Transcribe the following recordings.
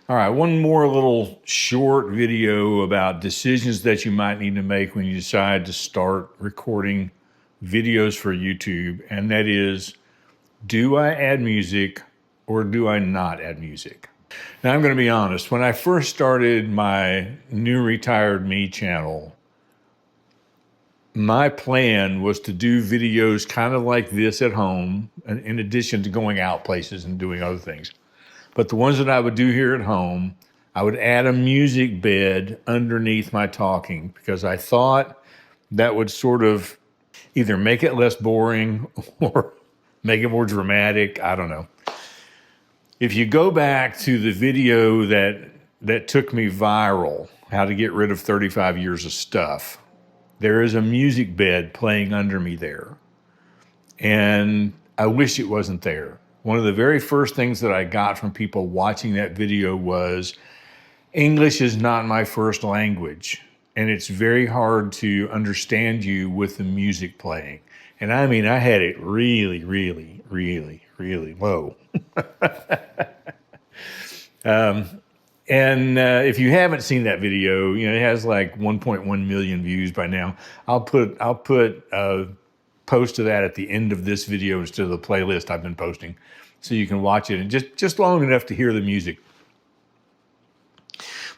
All right, one more little short video about decisions that you might need to make when you decide to start recording videos for YouTube, and that is, do I add music or do I not add music? Now, I'm going to be honest. When I first started my New Retired Me channel, my plan was to do videos kind of like this at home, in addition to going out places and doing other things. But the ones that I would do here at home, I would add a music bed underneath my talking because I thought that would sort of either make it less boring or make it more dramatic. I don't know. If you go back to the video that took me viral, how to get rid of 35 years of stuff, there is a music bed playing under me there. And I wish it wasn't there. One of the very first things that I got from people watching that video was, English is not my first language, and it's very hard to understand you with the music playing. And I mean, I had it really, really, really, really low. And if you haven't seen that video, it has like 1.1 million views by now. I'll put a post of that at the end of this video instead of the playlist I've been posting, so you can watch it and just long enough to hear the music.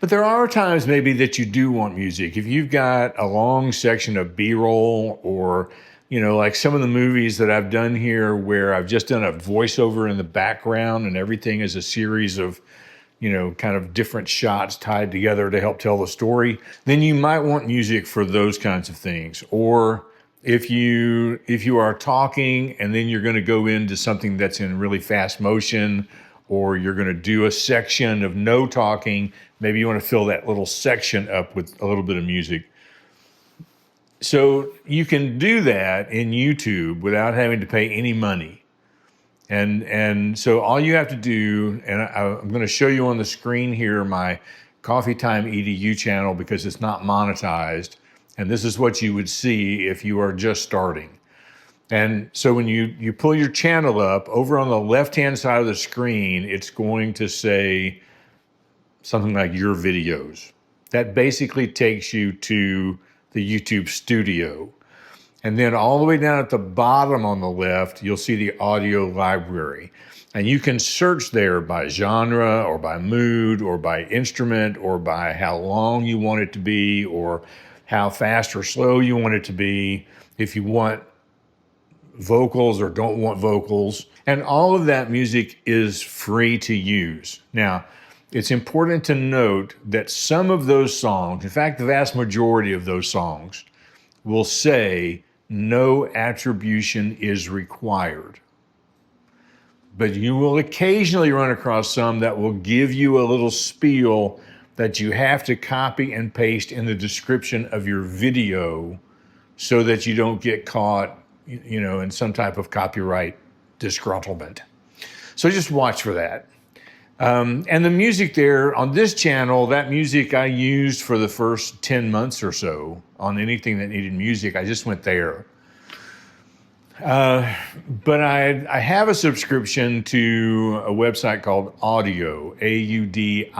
But there are times maybe that you do want music. If you've got a long section of B-roll or, like some of the movies that I've done here where I've just done a voiceover in the background and everything is a series of, kind of different shots tied together to help tell the story, then you might want music for those kinds of things. Or if you are talking and then you're going to go into something that's in really fast motion, or you're going to do a section of no talking, maybe you want to fill that little section up with a little bit of music. So you can do that in YouTube without having to pay any money. And so all you have to do, and I'm going to show you on the screen here my Coffee Time EDU channel because it's not monetized. And this is what you would see if you are just starting. And so when you pull your channel up, over on the left-hand side of the screen, it's going to say something like your videos. That basically takes you to the YouTube studio. And then all the way down at the bottom on the left, you'll see the audio library. And you can search there by genre or by mood or by instrument or by how long you want it to be or how fast or slow you want it to be, if you want vocals or don't want vocals. And all of that music is free to use. Now, it's important to note that some of those songs, in fact, the vast majority of those songs, will say no attribution is required. But you will occasionally run across some that will give you a little spiel that you have to copy and paste in the description of your video so that you don't get caught, in some type of copyright disgruntlement. So just watch for that. And the music there on this channel, that music I used for the first 10 months or so on anything that needed music, I just went there. But I have a subscription to a website called Audio, AUDIIO.com.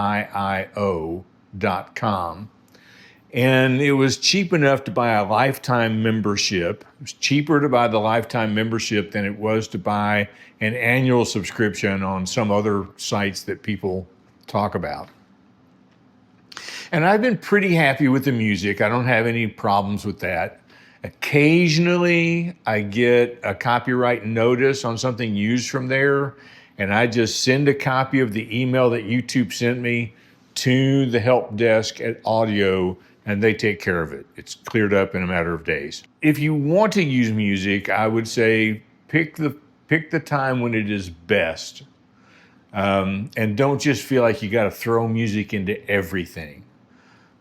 And it was cheap enough to buy a lifetime membership. It was cheaper to buy the lifetime membership than it was to buy an annual subscription on some other sites that people talk about. And I've been pretty happy with the music. I don't have any problems with that. Occasionally, I get a copyright notice on something used from there, and I just send a copy of the email that YouTube sent me to the help desk at Audio, and they take care of it. It's cleared up in a matter of days. If you want to use music, I would say pick the time when it is best, and don't just feel like you got to throw music into everything,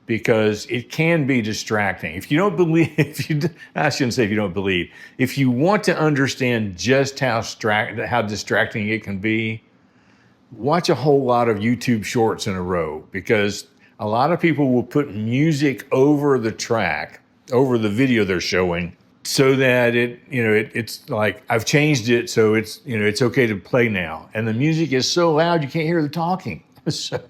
because it can be distracting. If you don't believe, I shouldn't say if you don't believe, if you want to understand just how distracting it can be, watch a whole lot of YouTube shorts in a row, because a lot of people will put music over the track, over the video they're showing, so that it's like, I've changed it so it's okay to play now. And the music is so loud you can't hear the talking. So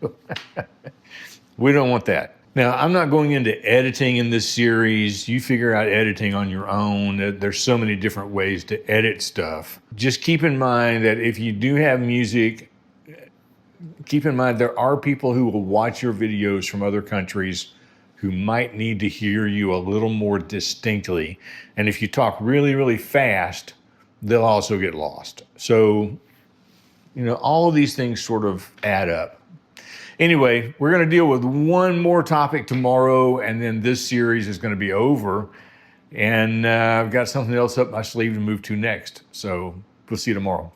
we don't want that. Now, I'm not going into editing in this series. You figure out editing on your own. There's so many different ways to edit stuff. Just keep in mind that if you do have music, keep in mind there are people who will watch your videos from other countries who might need to hear you a little more distinctly. And if you talk really, really fast, they'll also get lost. So, all of these things sort of add up. Anyway, we're going to deal with one more topic tomorrow, and then this series is going to be over. And I've got something else up my sleeve to move to next. So we'll see you tomorrow.